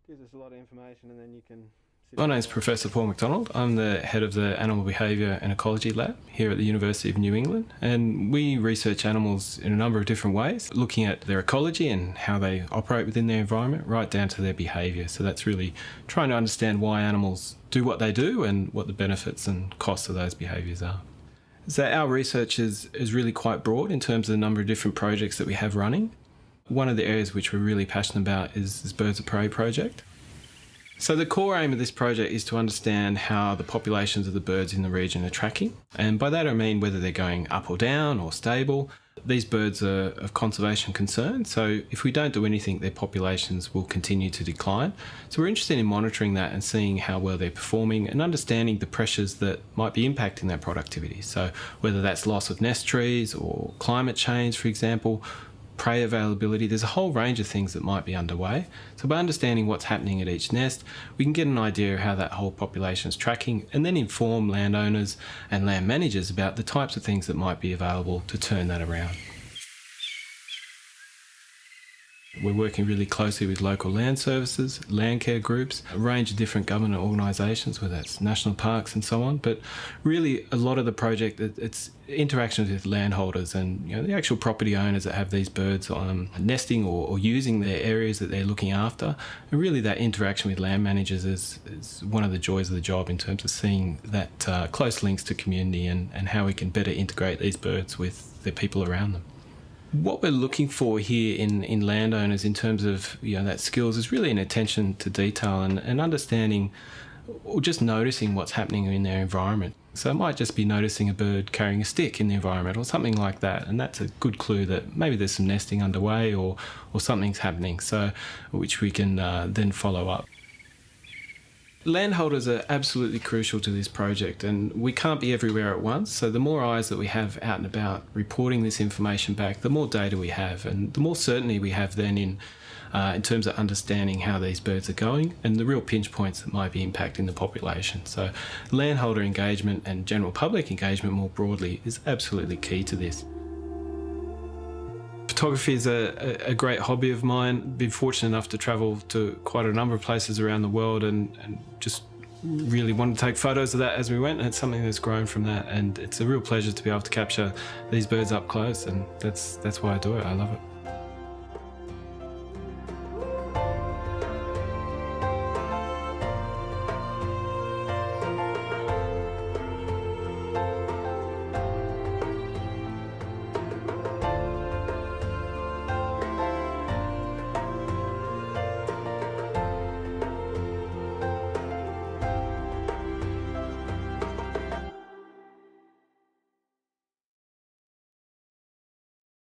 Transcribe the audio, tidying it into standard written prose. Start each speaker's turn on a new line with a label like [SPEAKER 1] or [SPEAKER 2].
[SPEAKER 1] Gives us a lot of information, and then you can...
[SPEAKER 2] My name's Professor Paul McDonald. I'm the head of the Animal Behaviour and Ecology Lab here at the University of New England, and we research animals in a number of different ways, looking at their ecology and how they operate within their environment, right down to their behaviour. So that's really trying to understand why animals do what they do and what the benefits and costs of those behaviours are. So our research is really quite broad in terms of the number of different projects that we have running. One of the areas which we're really passionate about is this Birds of Prey project. So the core aim of this project is to understand how the populations of the birds in the region are tracking. And by that I mean whether they're going up or down or stable. These birds are of conservation concern, so if we don't do anything, their populations will continue to decline. So we're interested in monitoring that and seeing how well they're performing and understanding the pressures that might be impacting their productivity. So whether that's loss of nest trees or climate change, for example, prey availability, there's a whole range of things that might be underway. So by understanding what's happening at each nest, we can get an idea of how that whole population is tracking and then inform landowners and land managers about the types of things that might be available to turn that around. We're working really closely with local land services, land care groups, a range of different government organisations, whether that's national parks and so on. But really, a lot of the project, it's interactions with landholders and the actual property owners that have these birds nesting or using their areas that they're looking after. And really, that interaction with land managers is one of the joys of the job in terms of seeing that close links to community and how we can better integrate these birds with the people around them. What we're looking for here in landowners in terms of that skills is really an attention to detail and understanding or just noticing what's happening in their environment. So it might just be noticing a bird carrying a stick in the environment or something like that, and that's a good clue that maybe there's some nesting underway or something's happening, so which we can then follow up. Landholders are absolutely crucial to this project, and we can't be everywhere at once, so the more eyes that we have out and about reporting this information back, the more data we have and the more certainty we have then in terms of understanding how these birds are going and the real pinch points that might be impacting the population. So landholder engagement and general public engagement more broadly is absolutely key to this. Photography is a great hobby of mine. I've been fortunate enough to travel to quite a number of places around the world and just really wanted to take photos of that as we went, and it's something that's grown from that, and it's a real pleasure to be able to capture these birds up close, and that's why I do it. I love it.